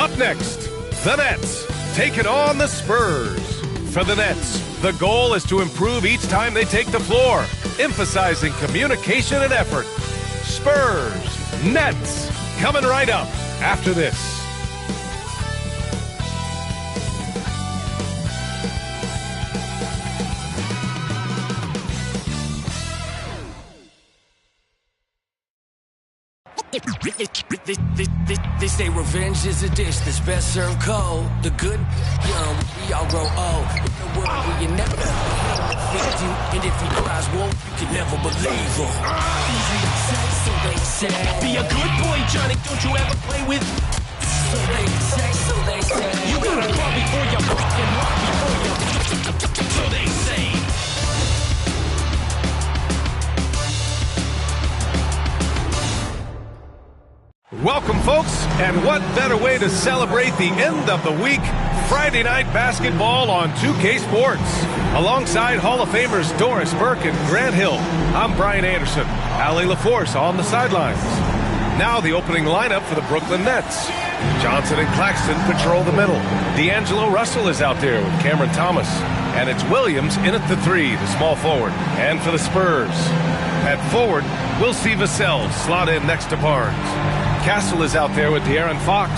Up next, the Nets taking on the Spurs. For the Nets, the goal is to improve each time they take the floor, emphasizing communication and effort. Spurs, Nets, coming right up after this. They say revenge is a dish that's best served cold. The good, young, we all grow old. In a world where you never defeat you, and if he cries wolf, you can never believe him. Easy to say, so they say. Be a good boy, Johnny, don't you ever play with. So they say, so they say. You gotta crawl before you walk and walk before you. So they say. Welcome, folks, and what better way to celebrate the end of the week? Friday night basketball on 2K Sports. Alongside Hall of Famers Doris Burke and Grant Hill, I'm Brian Anderson. Allie LaForce on the sidelines. Now the opening lineup for the Brooklyn Nets. Johnson and Claxton patrol the middle. D'Angelo Russell is out there with Cameron Thomas. And it's Williams in at the 3, the small forward. And for the Spurs, at forward, we'll see Vassell slot in next to Barnes. Castle is out there with De'Aaron Fox,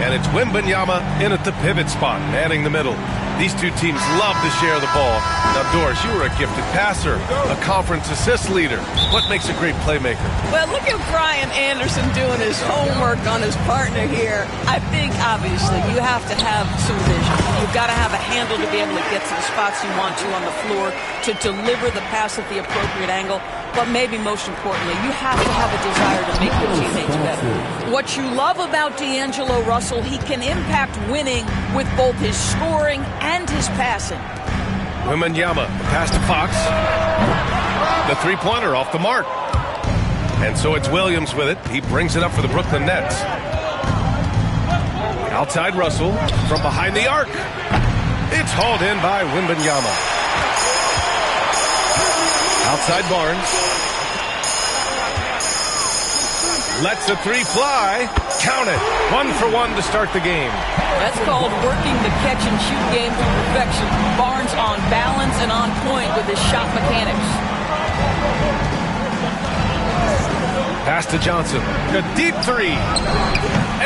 and it's Wembanyama in at the pivot spot, manning the middle. These two teams love to share the ball. Now, Doris, you were a gifted passer, a conference assist leader. What makes a great playmaker? Well, look at Brian Anderson doing his homework on his partner here. I think, obviously, you have to have some vision. You've got to have a handle to be able to get to the spots you want to on the floor, to deliver the pass at the appropriate angle. But maybe most importantly, you have to have a desire to make your teammates better. What you love about D'Angelo Russell, he can impact winning with both his scoring and his passing. Wembanyama, the pass to Fox. The three-pointer off the mark. And so it's Williams with it. He brings it up for the Brooklyn Nets. Outside Russell from behind the arc. It's hauled in by Wembanyama. Outside Barnes. Lets the 3 fly. Count it. 1 for 1 to start the game. That's called working the catch-and-shoot game to perfection. Barnes on balance and on point with his shot mechanics. Pass to Johnson. A deep 3.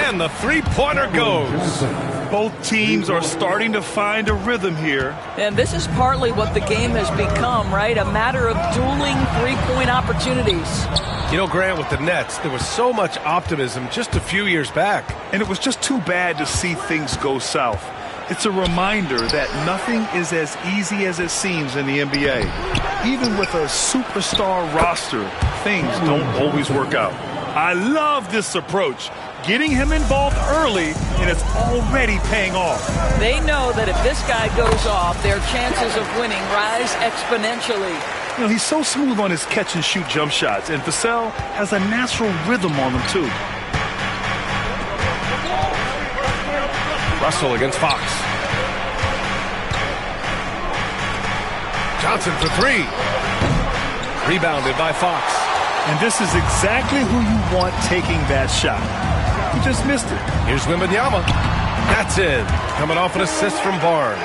And the three-pointer goes. Both teams are starting to find a rhythm here. And this is partly what the game has become, right? A matter of dueling three-point opportunities. You know, Grant, with the Nets, there was so much optimism just a few years back. And it was just too bad to see things go south. It's a reminder that nothing is as easy as it seems in the NBA. Even with a superstar roster, things don't always work out. I love this approach. Getting him involved early, and it's already paying off. They know that if this guy goes off, their chances of winning rise exponentially. You know, he's so smooth on his catch-and-shoot jump shots, and Vassell has a natural rhythm on them, too. Russell against Fox. Johnson for 3. Rebounded by Fox. And this is exactly who you want taking that shot. He just missed it. Here's Wembanyama. That's in. Coming off an assist from Barnes.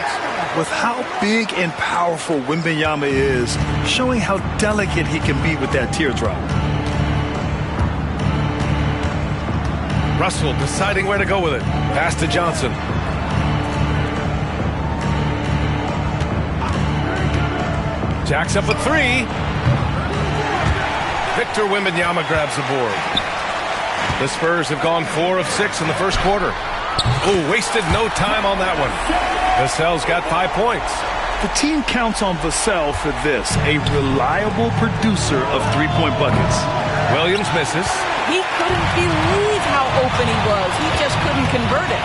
With how big and powerful Wembanyama is, showing how delicate he can be with that teardrop. Russell deciding where to go with it. Pass to Johnson. Jacks up a 3. Victor Wembanyama grabs the board. The Spurs have gone 4 of 6 in the first quarter. Oh, wasted no time on that one. Vassell's got 5 points. The team counts on Vassell for this, a reliable producer of three-point buckets. Williams misses. He couldn't believe how open he was. He just couldn't convert it.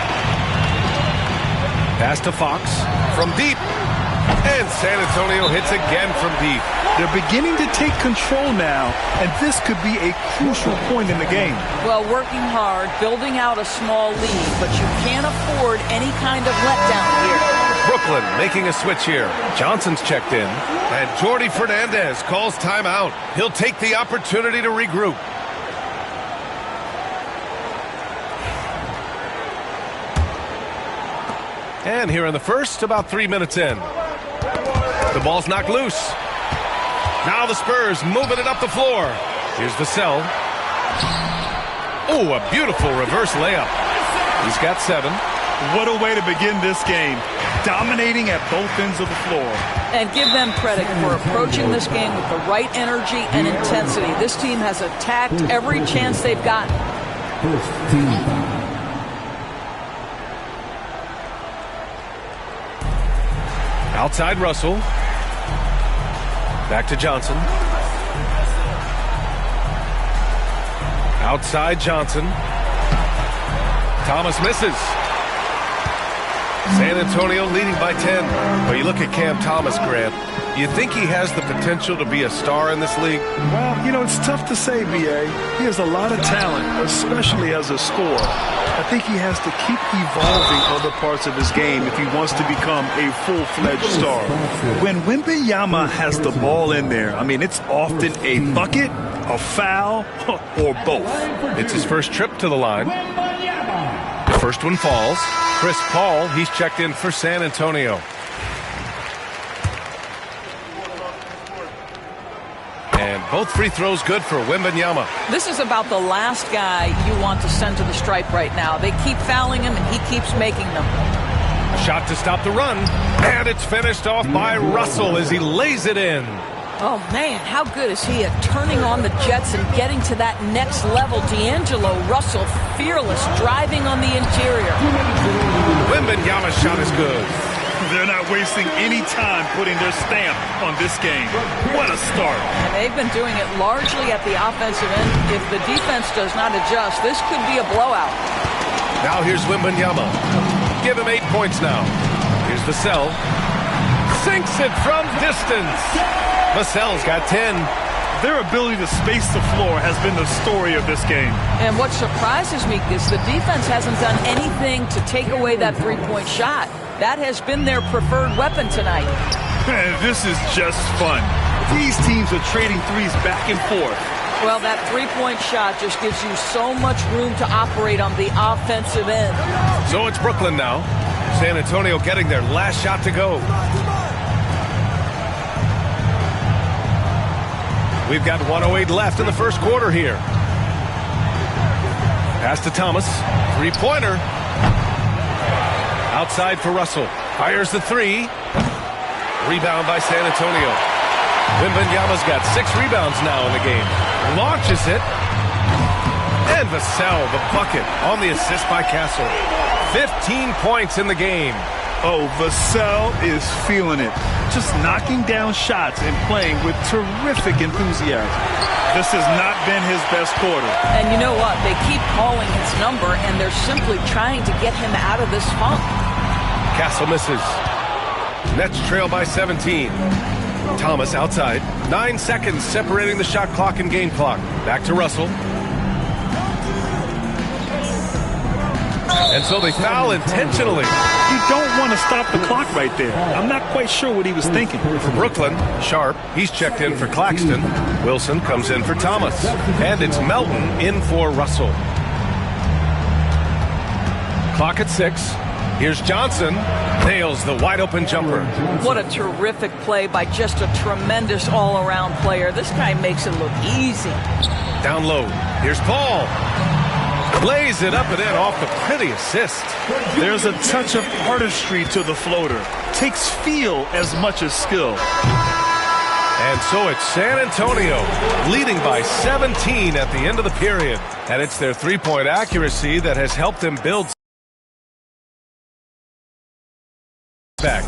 Pass to Fox from deep. And San Antonio hits again from deep. They're beginning to take control now, and this could be a crucial point in the game. Well, working hard, building out a small lead, but you can't afford any kind of letdown here. Brooklyn making a switch here. Johnson's checked in, and Jordi Fernandez calls timeout. He'll take the opportunity to regroup. And here in the first, about 3 minutes in. The ball's knocked loose. Now the Spurs moving it up the floor. Here's Vassell. Oh, a beautiful reverse layup. He's got 7. What a way to begin this game. Dominating at both ends of the floor. And give them credit for approaching this game with the right energy and intensity. This team has attacked every chance they've gotten. First team foul. Outside Russell. Back to Johnson. Outside Johnson. Thomas misses. San Antonio leading by 10. But you look at Cam Thomas, Grant. You think he has the potential to be a star in this league? Well, you know, it's tough to say, B.A. He has a lot of talent, especially as a scorer. I think he has to keep evolving other parts of his game if he wants to become a full-fledged star. When Wembanyama has the ball in there, I mean, it's often a bucket, a foul, or both. It's his first trip to the line. The first one falls. Chris Paul, he's checked in for San Antonio. And both free throws good for Wembanyama. This is about the last guy you want to send to the stripe right now. They keep fouling him, and he keeps making them. Shot to stop the run. And it's finished off by Russell as he lays it in. Oh, man, how good is he at turning on the Jets and getting to that next level? D'Angelo Russell, fearless, driving on the interior. Wembanyama's shot is good. They're not wasting any time putting their stamp on this game. What a start. And they've been doing it largely at the offensive end. If the defense does not adjust, this could be a blowout. Now here's Wembanyama. Give him 8 points now. Here's Vassell. Sinks it from distance. Vassell's got 10. Their ability to space the floor has been the story of this game. And what surprises me is the defense hasn't done anything to take away that three-point shot. That has been their preferred weapon tonight. This is just fun. These teams are trading threes back and forth. Well, that three-point shot just gives you so much room to operate on the offensive end. So it's Brooklyn now. San Antonio getting their last shot to go. We've got 1:08 left in the first quarter here. Pass to Thomas. Three-pointer. Outside for Russell. Fires the three. Rebound by San Antonio. Wembanyama's got 6 rebounds now in the game. Launches it. And Vassell, the bucket, on the assist by Castle. 15 points in the game. Oh, Vassell is feeling it. Just knocking down shots and playing with terrific enthusiasm. This has not been his best quarter. And you know what? They keep calling his number, and they're simply trying to get him out of this funk. Castle misses. Nets trail by 17. Thomas outside. 9 seconds separating the shot clock and game clock. Back to Russell. And so they foul intentionally. You don't want to stop the clock right there. I'm not quite sure what he was thinking. For Brooklyn, Sharp, he's checked in for Claxton. Wilson comes in for Thomas. And it's Melton in for Russell. Clock at 6. Here's Johnson. Nails the wide-open jumper. What a terrific play by just a tremendous all-around player. This guy makes it look easy. Down low. Here's Paul. Lays it up and in off the pretty assist. There's a touch of artistry to the floater. Takes feel as much as skill. And so it's San Antonio leading by 17 at the end of the period. And it's their three-point accuracy that has helped them build back.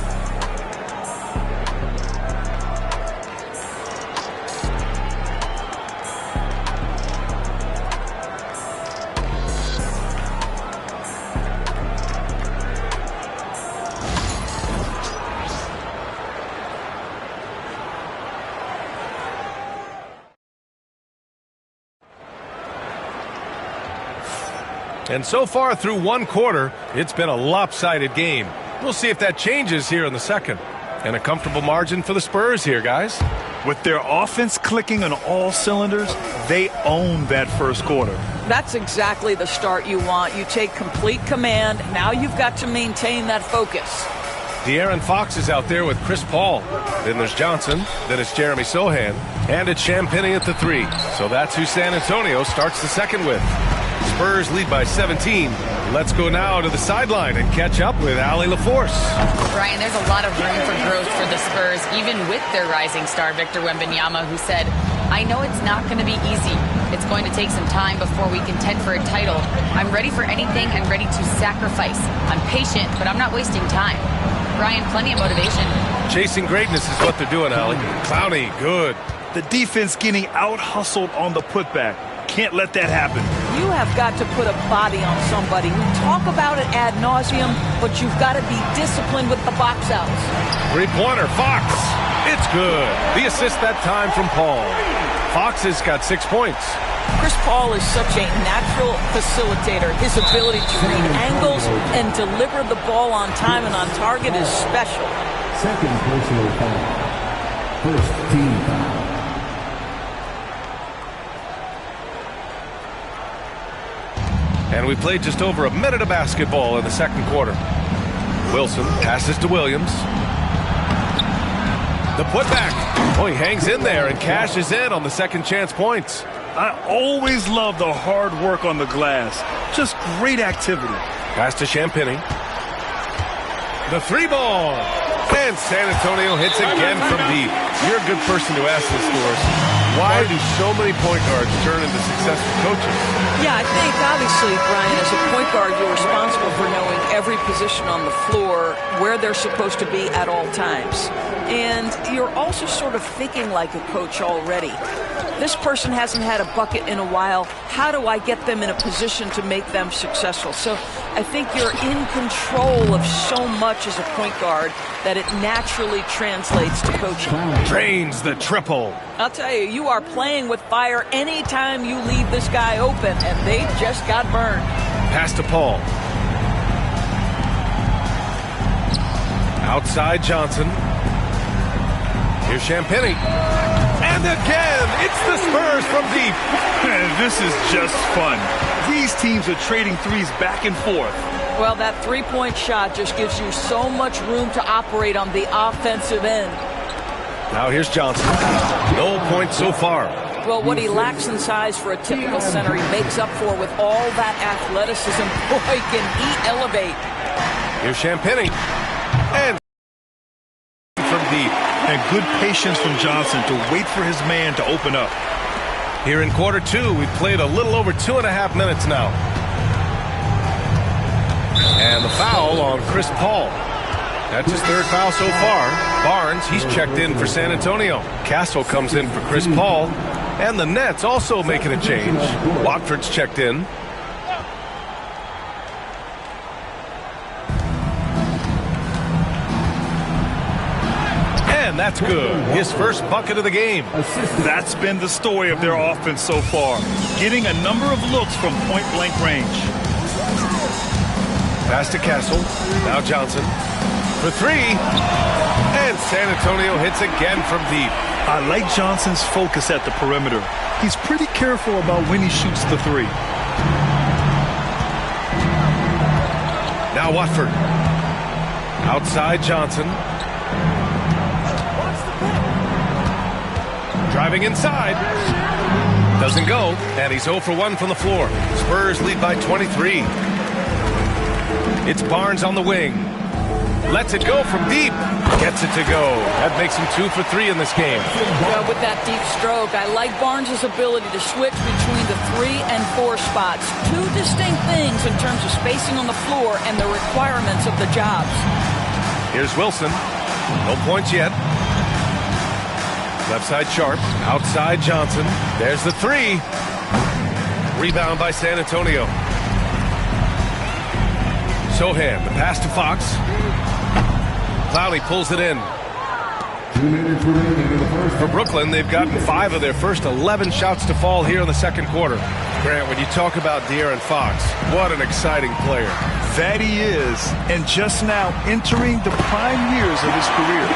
And so far through one quarter, it's been a lopsided game. We'll see if that changes here in the second. And a comfortable margin for the Spurs here, guys. With their offense clicking on all cylinders, they own that first quarter. That's exactly the start you want. You take complete command. Now you've got to maintain that focus. De'Aaron Fox is out there with Chris Paul. Then there's Johnson. Then it's Jeremy Sohan. And it's Champagnie at the 3. So that's who San Antonio starts the second with. Spurs lead by 17. Let's go now to the sideline and catch up with Allie LaForce. Brian, there's a lot of room for growth for the Spurs, even with their rising star, Victor Wembanyama, who said, I know it's not going to be easy. It's going to take some time before we contend for a title. I'm ready for anything and ready to sacrifice. I'm patient, but I'm not wasting time. Brian, plenty of motivation. Chasing greatness is what they're doing, Allie. Clowney, good. The defense getting out-hustled on the putback. Can't let that happen. You have got to put a body on somebody. We talk about it ad nauseum, but you've got to be disciplined with the box outs. Three-pointer, Fox. It's good. The assist that time from Paul. Fox has got 6 points. Chris Paul is such a natural facilitator. His ability to read angles and deliver the ball on time and on target is special. Second personal foul. First team foul. And we played just over a minute of basketball in the second quarter. Wilson passes to Williams. The putback. Oh, he hangs in there and cashes in on the second chance points. I always love the hard work on the glass. Just great activity. Pass to Champagnie. The 3-ball. And San Antonio hits again from deep. You're a good person to ask this, Doris. Why do so many point guards turn into successful coaches? Yeah, I think obviously, Brian, as a point guard, you're responsible for knowing every position on the floor, where they're supposed to be at all times. And you're also sort of thinking like a coach already. This person hasn't had a bucket in a while. How do I get them in a position to make them successful? So I think you're in control of so much as a point guard that it naturally translates to coaching. Drains the triple. I'll tell you, you are playing with fire anytime you leave this guy open, and they just got burned. Pass to Paul. Outside Johnson. Here's Champagnie. And again, it's the Spurs from deep. This is just fun. These teams are trading threes back and forth. Well, that three-point shot just gives you so much room to operate on the offensive end. Now here's Johnson. No points so far. Well, what he lacks in size for a typical center, he makes up for with all that athleticism. Boy, can he elevate. Here's Champagnie. And from deep. And good patience from Johnson to wait for his man to open up. Here in quarter two, we've played a little over 2.5 minutes now. And the foul on Chris Paul. That's his third foul so far. Barnes, he's checked in for San Antonio. Castle comes in for Chris Paul. And the Nets also making a change. Watford's checked in. And that's good. His first bucket of the game. That's been the story of their offense so far. Getting a number of looks from point-blank range. Pass to Castle. Now Johnson. For three. And San Antonio hits again from deep. I like Johnson's focus at the perimeter. He's pretty careful about when he shoots the three. Now Watford. Outside Johnson. Driving inside. Doesn't go. And he's 0 for 1 from the floor. Spurs lead by 23. It's Barnes on the wing. Lets it go from deep. Gets it to go. That makes him 2 for 3 in this game. Well, with that deep stroke, I like Barnes' ability to switch between the 3 and 4 spots. Two distinct things in terms of spacing on the floor and the requirements of the jobs. Here's Wilson. No points yet. Left side Sharp. Outside Johnson. There's the three. Rebound by San Antonio. Sohan, the pass to Fox. Clowney pulls it in. 2 minutes remaining in the first. For Brooklyn, they've gotten 5 of their first 11 shots to fall here in the second quarter. Grant, when you talk about De'Aaron Fox, what an exciting player. That he is, and just now entering the prime years of his career.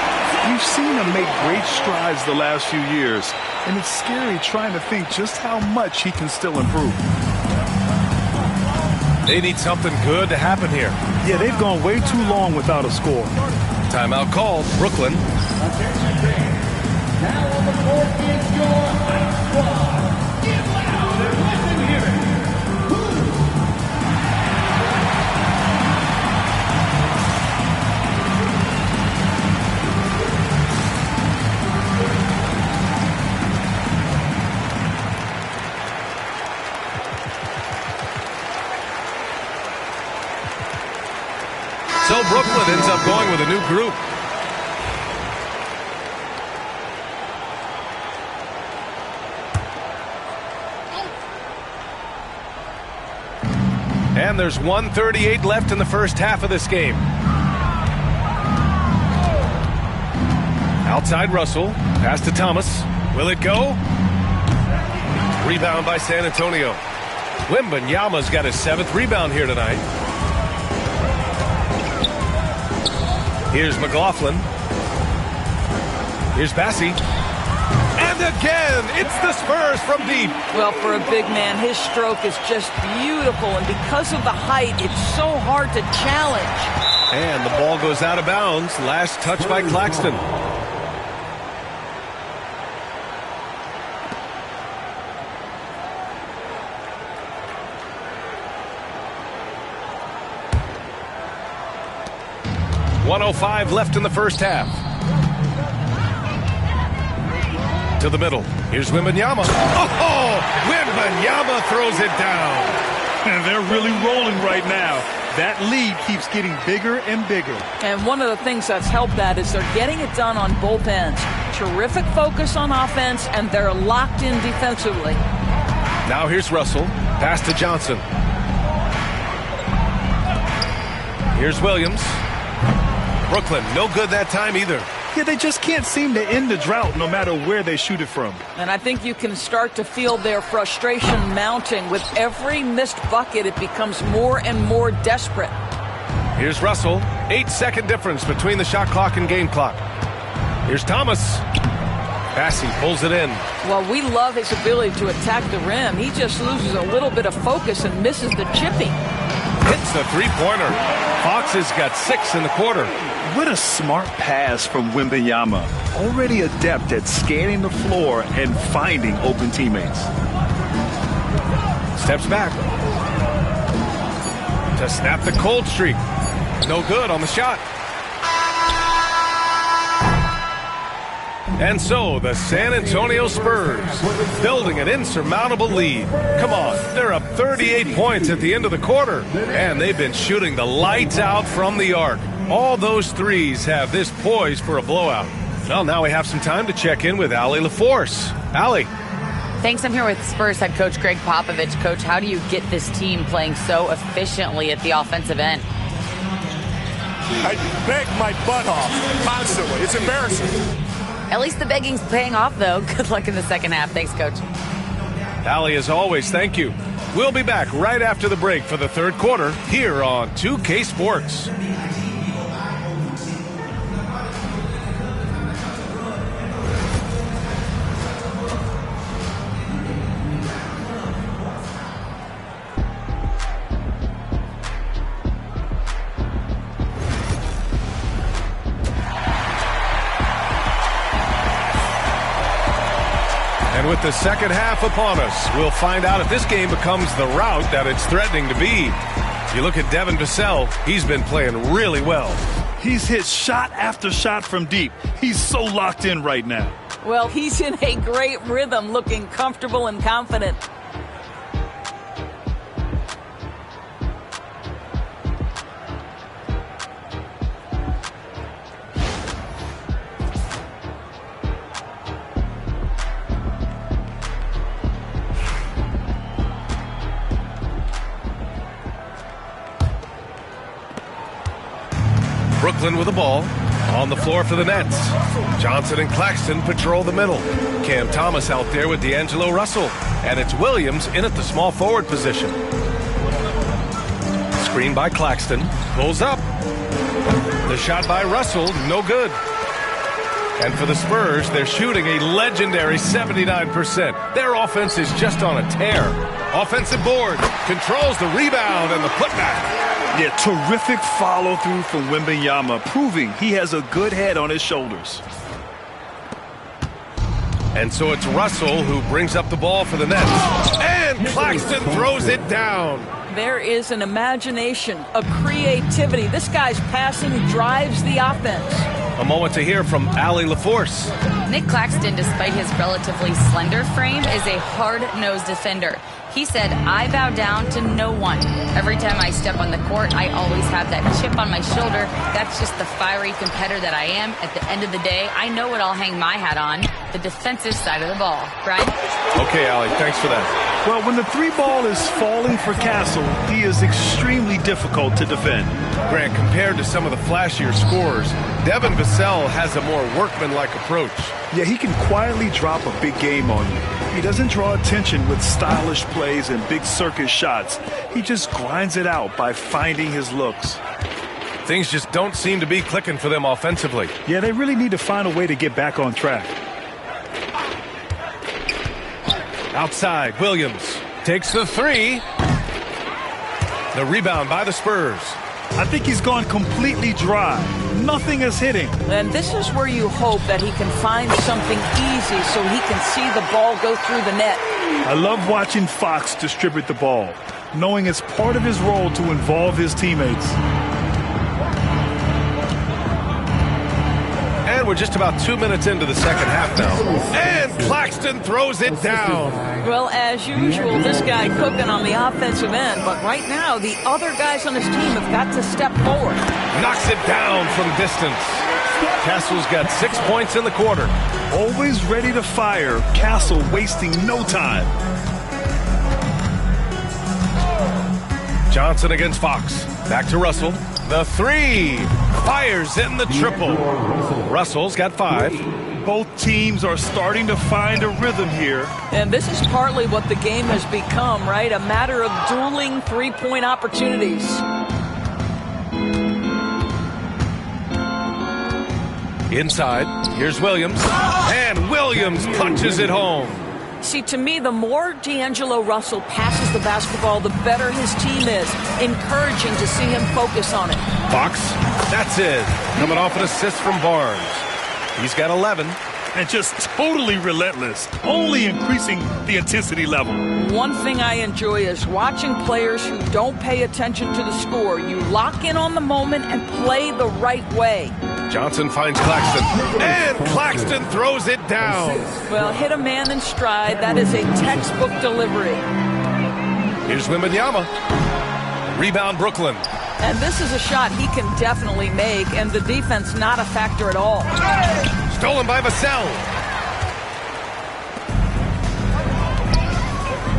We've seen him make great strides the last few years, and it's scary trying to think just how much he can still improve. They need something good to happen here. Yeah, they've gone way too long without a score. Timeout called. Brooklyn. Attention fans. Now on the court is your ice squad. Get loud and listen here. So Brooklyn ends up going with a new group. And there's 1:38 left in the first half of this game. Outside Russell. Pass to Thomas. Will it go? Rebound by San Antonio. Wembanyama's got his 7th rebound here tonight. Here's McLaughlin. Here's Bassey. And again, it's the Spurs from deep. Well, for a big man, his stroke is just beautiful, and because of the height, it's so hard to challenge. And the ball goes out of bounds. Last touch by Claxton. .105 left in the first half. To the middle. Here's Wembanyama. Oh! Wembanyama throws it down. And they're really rolling right now. That lead keeps getting bigger and bigger. And one of the things that's helped that is they're getting it done on both ends. Terrific focus on offense, and they're locked in defensively. Now here's Russell. Pass to Johnson. Here's Williams. Brooklyn, no good that time either. Yeah, they just can't seem to end the drought no matter where they shoot it from. And I think you can start to feel their frustration mounting. With every missed bucket, it becomes more and more desperate. Here's Russell. 8-second difference between the shot clock and game clock. Here's Thomas. Bassey pulls it in. Well, we love his ability to attack the rim. He just loses a little bit of focus and misses the chipping. Hits the three-pointer. Fox has got 6 in the quarter. What a smart pass from Wembanyama. Already adept at scanning the floor and finding open teammates. Steps back. To snap the cold streak. No good on the shot. And so the San Antonio Spurs building an insurmountable lead. Come on, they're up 38 points at the end of the quarter. And they've been shooting the lights out from the arc. All those threes have this poised for a blowout. Well, now we have some time to check in with Allie LaForce. Allie. Thanks. I'm here with Spurs head coach Greg Popovich. Coach, how do you get this team playing so efficiently at the offensive end? I beg my butt off constantly. It's embarrassing. At least the begging's paying off, though. Good luck in the second half. Thanks, Coach. Allie, as always, thank you. We'll be back right after the break for the third quarter here on 2K Sports. And with the second half upon us, we'll find out if this game becomes the rout that it's threatening to be. You look at Devin Vassell, he's been playing really well. He's hit shot after shot from deep. He's so locked in right now. Well, he's in a great rhythm, looking comfortable and confident. Brooklyn with the ball. On the floor for the Nets, Johnson and Claxton patrol the middle. Cam Thomas out there with D'Angelo Russell. And it's Williams in at the small forward position. Screen by Claxton. Pulls up. The shot by Russell, no good. And for the Spurs, they're shooting a legendary 79%. Their offense is just on a tear. Offensive board, controls the rebound and the putback. Yeah, terrific follow-through from Wembanyama, proving he has a good head on his shoulders. And so it's Russell who brings up the ball for the Nets. And Claxton throws it down. There is an imagination, a creativity. This guy's passing drives the offense. A moment to hear from Allie LaForce. Nick Claxton, despite his relatively slender frame, is a hard-nosed defender. He said, "I bow down to no one. Every time I step on the court, I always have that chip on my shoulder. That's just the fiery competitor that I am. At the end of the day, I know what I'll hang my hat on, the defensive side of the ball." Brian? Okay, Allie, thanks for that. Well, when the three ball is falling for Castle, he is extremely difficult to defend. Grant, compared to some of the flashier scorers, Devin Vassell has a more workmanlike approach. Yeah, he can quietly drop a big game on you. He doesn't draw attention with stylish plays and big circus shots. He just grinds it out by finding his looks. Things just don't seem to be clicking for them offensively. Yeah, they really need to find a way to get back on track. Outside, Williams takes the three. The rebound by the Spurs. I think he's gone completely dry. Nothing is hitting. And this is where you hope that he can find something easy so he can see the ball go through the net. I love watching Fox distribute the ball, knowing it's part of his role to involve his teammates. And we're just about 2 minutes into the second half now. And Claxton throws it down. Well, as usual, this guy cooking on the offensive end. But right now, the other guys on his team have got to step forward. Knocks it down from distance. Castle's got 6 points in the quarter. Always ready to fire. Castle wasting no time. Johnson against Fox. Back to Russell. The three. Fires in the triple. Russell's got 5. Both teams are starting to find a rhythm here. And this is partly what the game has become, right? A matter of dueling three-point opportunities. Inside, here's Williams. And Williams punches it home. See, to me, the more D'Angelo Russell passes the basketball, the better his team is. Encouraging to see him focus on it. Fox, that's it. Coming off an assist from Barnes. He's got 11. And just totally relentless, only increasing the intensity level. One thing I enjoy is watching players who don't pay attention to the score. You lock in on the moment and play the right way. Johnson finds Claxton. And Claxton throws it down. Well, hit a man in stride. That is a textbook delivery. Here's Wembanyama. Rebound, Brooklyn. And this is a shot he can definitely make, and the defense not a factor at all. Stolen by Vassell.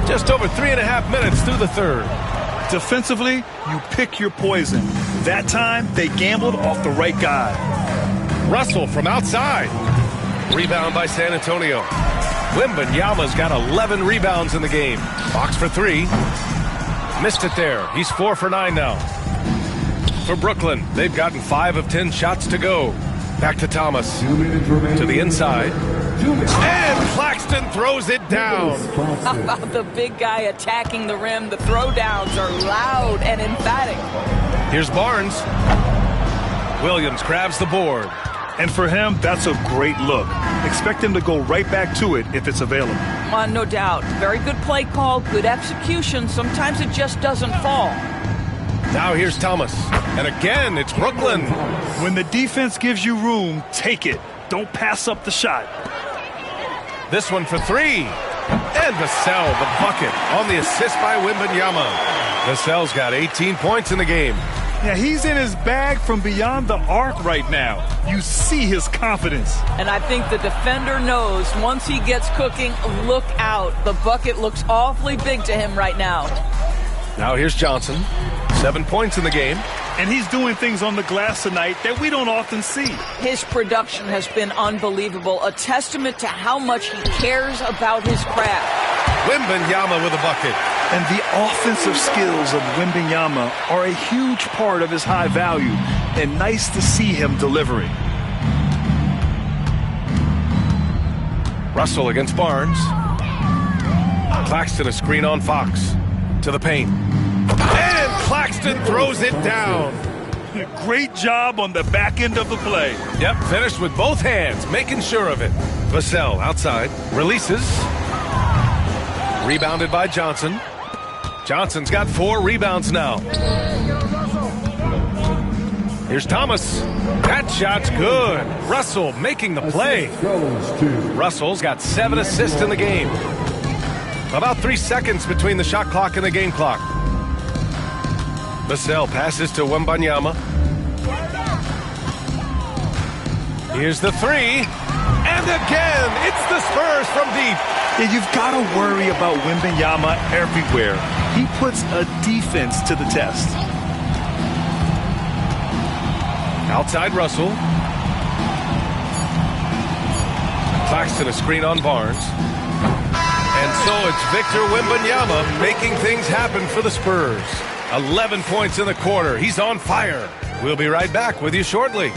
Just over 3.5 minutes through the third. Defensively, you pick your poison. That time, they gambled off the right guy. Russell from outside. Rebound by San Antonio. Wembanyama's got 11 rebounds in the game. Fox for 3. Missed it there. He's 4 for 9 now. For Brooklyn, they've gotten 5 of 10 shots to go. Back to Thomas. To the inside. And Claxton throws it down. How about the big guy attacking the rim? The throwdowns are loud and emphatic. Here's Barnes. Williams grabs the board. And for him, that's a great look. Expect him to go right back to it if it's available. No doubt. Very good play call, good execution. Sometimes it just doesn't fall. Now here's Thomas. And again, it's Brooklyn. When the defense gives you room, take it. Don't pass up the shot. This one for 3. And Vassell, the bucket, on the assist by Wembanyama. Vassell's got 18 points in the game. Yeah, he's in his bag from beyond the arc right now. You see his confidence. And I think the defender knows once he gets cooking, look out. The bucket looks awfully big to him right now. Now here's Johnson. 7 points in the game. And he's doing things on the glass tonight that we don't often see. His production has been unbelievable, a testament to how much he cares about his craft. Wembanyama with a bucket. And the offensive skills of Wembanyama are a huge part of his high value, and nice to see him delivering. Russell against Barnes. Claxton a screen on Fox. To the paint. And Claxton throws it down. Great job on the back end of the play. Yep, finished with both hands, making sure of it. Vassell outside, releases. Rebounded by Johnson. Johnson's got 4 rebounds now. Here's Thomas. That shot's good. Russell making the play. Russell's got 7 assists in the game. About 3 seconds between the shot clock and the game clock. Vassell passes to Wembanyama. Here's the 3. And again, it's the Spurs from deep. Yeah, you've got to worry about Wembanyama everywhere. He puts a defense to the test. Outside Russell. Claxton a screen on Barnes. And so it's Victor Wembanyama making things happen for the Spurs. 11 points in the quarter. He's on fire. We'll be right back with you shortly.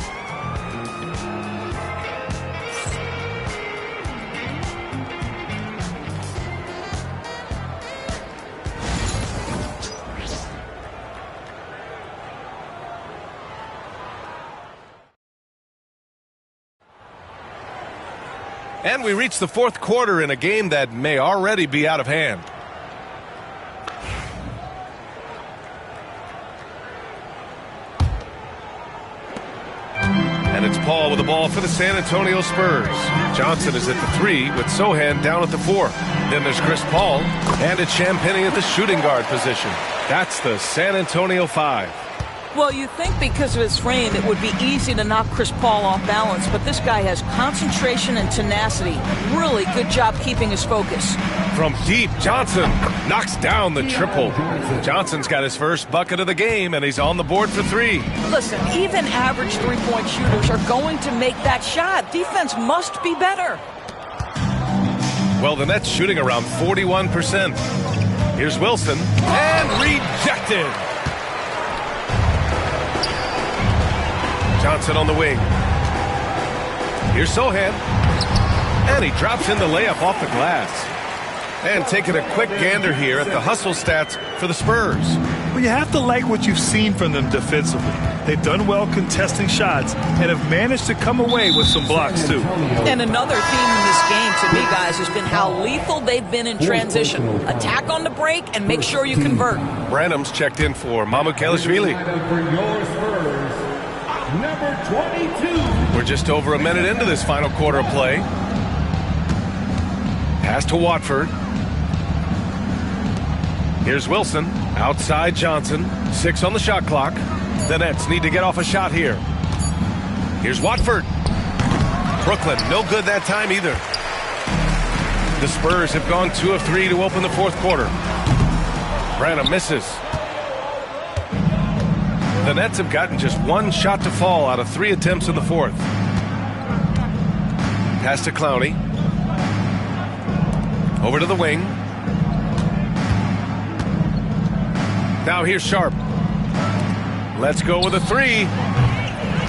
And we reach the fourth quarter in a game that may already be out of hand. And it's Paul with the ball for the San Antonio Spurs. Johnson is at the 3 with Sohan down at the 4. Then there's Chris Paul, and it's Champagnie at the shooting guard position. That's the San Antonio 5. Well, you think because of his frame it would be easy to knock Chris Paul off balance, but this guy has concentration and tenacity. Really good job keeping his focus. From deep, Johnson knocks down the triple. Johnson's got his first bucket of the game, and he's on the board for 3. Listen, even average three-point shooters are going to make that shot. Defense must be better. Well, the Nets shooting around 41%. Here's Wilson, and rejected. Johnson on the wing. Here's Sohan. And he drops in the layup off the glass. And taking a quick gander here at the hustle stats for the Spurs. Well, you have to like what you've seen from them defensively. They've done well contesting shots and have managed to come away with some blocks, too. And another theme in this game, to me, guys, has been how lethal they've been in transition. Attack on the break and make sure you convert. Branham's checked in for Mamukelashvili. Number 22. We're just over a minute into this final quarter of play. Pass to Watford. Here's Wilson. Outside Johnson. 6 on the shot clock. The Nets need to get off a shot here. Here's Watford. Brooklyn, no good that time either. The Spurs have gone 2 of 3 to open the fourth quarter. Branham misses. The Nets have gotten just 1 shot to fall out of 3 attempts in the fourth. Pass to Clowney. Over to the wing. Now here's Sharp. Let's go with a 3.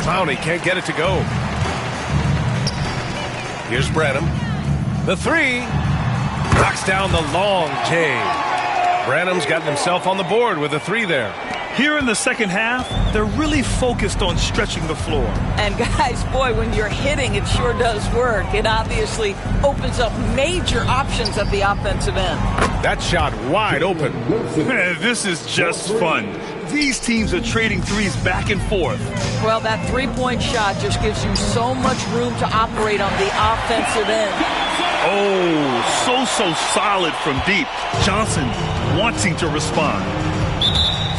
Clowney can't get it to go. Here's Branham. The 3. Knocks down the long J. Branham's gotten himself on the board with a 3 there. Here in the second half, they're really focused on stretching the floor. And guys, boy, when you're hitting, it sure does work. It obviously opens up major options at the offensive end. That shot wide open. Man, this is just fun. These teams are trading threes back and forth. Well, that three-point shot just gives you so much room to operate on the offensive end. Oh, so solid from deep. Johnson wanting to respond.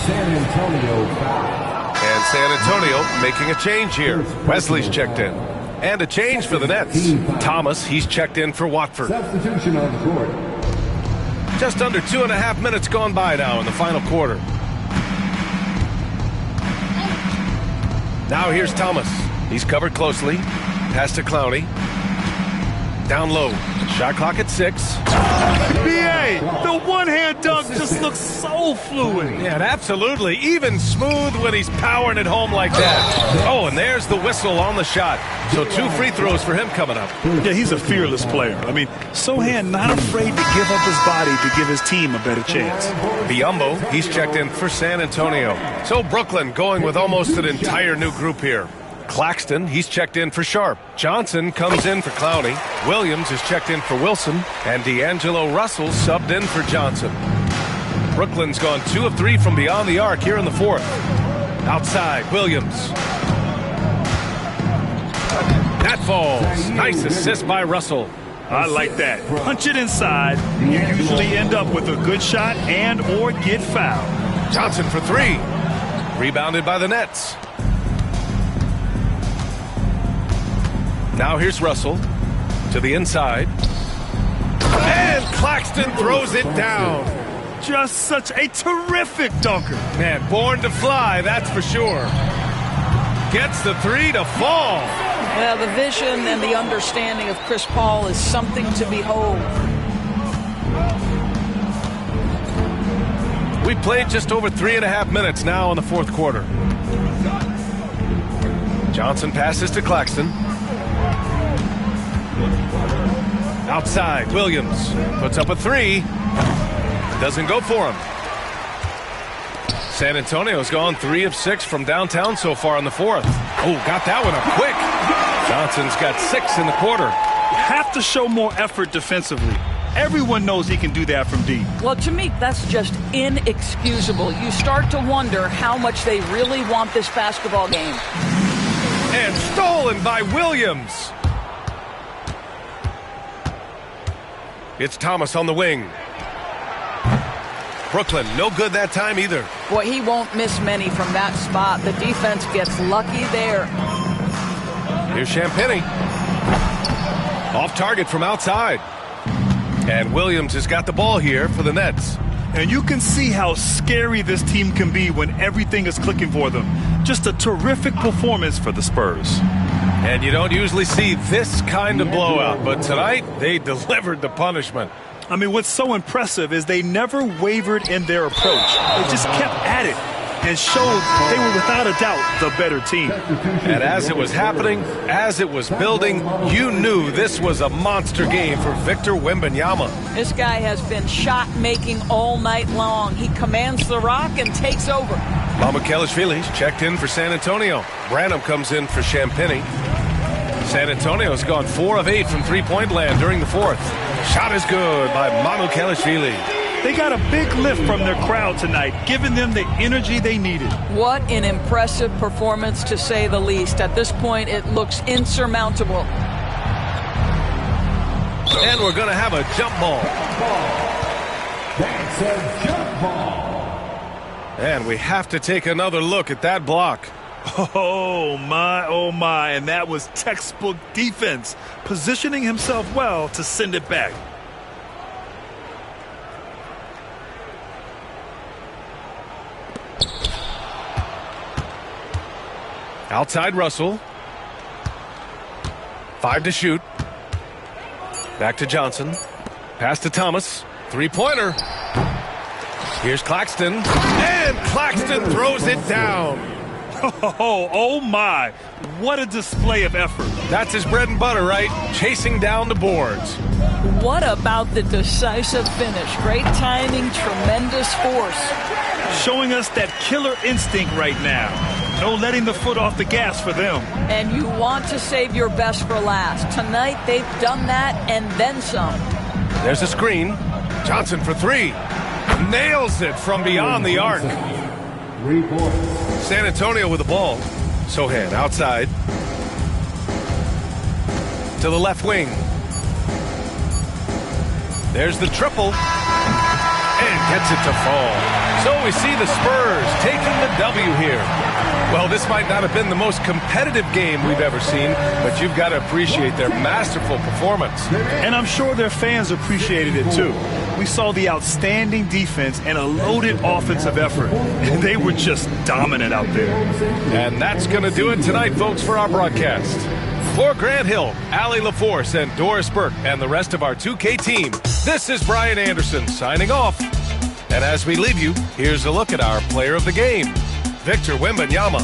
San Antonio foul. And San Antonio making a change here. Wesley's checked in. And a change for the Nets. Thomas, he's checked in for Watford. Substitution on the court. Just under 2.5 minutes gone by now in the final quarter. Now here's Thomas. He's covered closely. Pass to Clowney. Down low. Shot clock at 6. B.A., the one-hand dunk just looks so fluid. Yeah, and absolutely. Even smooth when he's powering it home like that. Oh, and there's the whistle on the shot. So 2 free throws for him coming up. Yeah, he's a fearless player. I mean, Sohan not afraid to give up his body to give his team a better chance. Biombo, he's checked in for San Antonio. So Brooklyn going with almost an entire new group here. Claxton, he's checked in for Sharp. Johnson comes in for Clowney. Williams is checked in for Wilson. And D'Angelo Russell subbed in for Johnson. Brooklyn's gone 2 of 3 from beyond the arc here in the 4th. Outside, Williams. That falls. Nice assist by Russell. I like that. Punch it inside. You usually end up with a good shot and or get fouled. Johnson for 3. Rebounded by the Nets. Now here's Russell to the inside. And Claxton throws it down. Just such a terrific dunker. Man, born to fly, that's for sure. Gets the 3 to fall. Well, the vision and the understanding of Chris Paul is something to behold. We played just over 3.5 minutes now in the 4th quarter. Johnson passes to Claxton. Outside, Williams puts up a 3. Doesn't go for him. San Antonio's gone 3 of 6 from downtown so far in the 4th. Oh, got that one up quick. Johnson's got 6 in the quarter. Have to show more effort defensively. Everyone knows he can do that from deep. Well, to me, that's just inexcusable. You start to wonder how much they really want this basketball game. And stolen by Williams. It's Thomas on the wing. Brooklyn, no good that time either. Boy, he won't miss many from that spot. The defense gets lucky there. Here's Champagny. Off target from outside. And Williams has got the ball here for the Nets. And you can see how scary this team can be when everything is clicking for them. Just a terrific performance for the Spurs. And you don't usually see this kind of blowout, but tonight they delivered the punishment. I mean, what's so impressive is they never wavered in their approach. They just kept at it and showed they were without a doubt the better team. And as it was happening, as it was building, you knew this was a monster game for Victor Wembanyama. This guy has been shot-making all night long. He commands the rock and takes over. Mamukelashvili's checked in for San Antonio. Branham comes in for Champagny. San Antonio's gone 4 of 8 from three-point land during the 4th. Shot is good by Mamukelashvili. They got a big lift from their crowd tonight, giving them the energy they needed. What an impressive performance, to say the least. At this point, it looks insurmountable. And we're going to have a jump ball. That's a jump ball. And we have to take another look at that block. Oh my, and that was textbook defense, positioning himself well to send it back. Outside Russell. 5 to shoot. Back to Johnson. Pass to Thomas. 3-pointer. Here's Claxton. And Claxton throws it down. Oh my, what a display of effort. That's his bread and butter, right? Chasing down the boards. What about the decisive finish? Great timing, tremendous force. Showing us that killer instinct right now. No letting the foot off the gas for them. And you want to save your best for last. Tonight, they've done that and then some. There's a screen. Johnson for 3. Nails it from beyond the arc. 3 points. San Antonio with the ball. Sohan outside. To the left wing. There's the triple. And gets it to fall. So we see the Spurs taking the W here. Well, this might not have been the most competitive game we've ever seen, but you've got to appreciate their masterful performance. And I'm sure their fans appreciated it too. We saw the outstanding defense and a loaded offensive effort. They were just dominant out there. And that's going to do it tonight, folks, for our broadcast. For Grant Hill, Allie LaForce, and Doris Burke, and the rest of our 2K team, this is Brian Anderson signing off. And as we leave you, here's a look at our player of the game, Victor Wembanyama.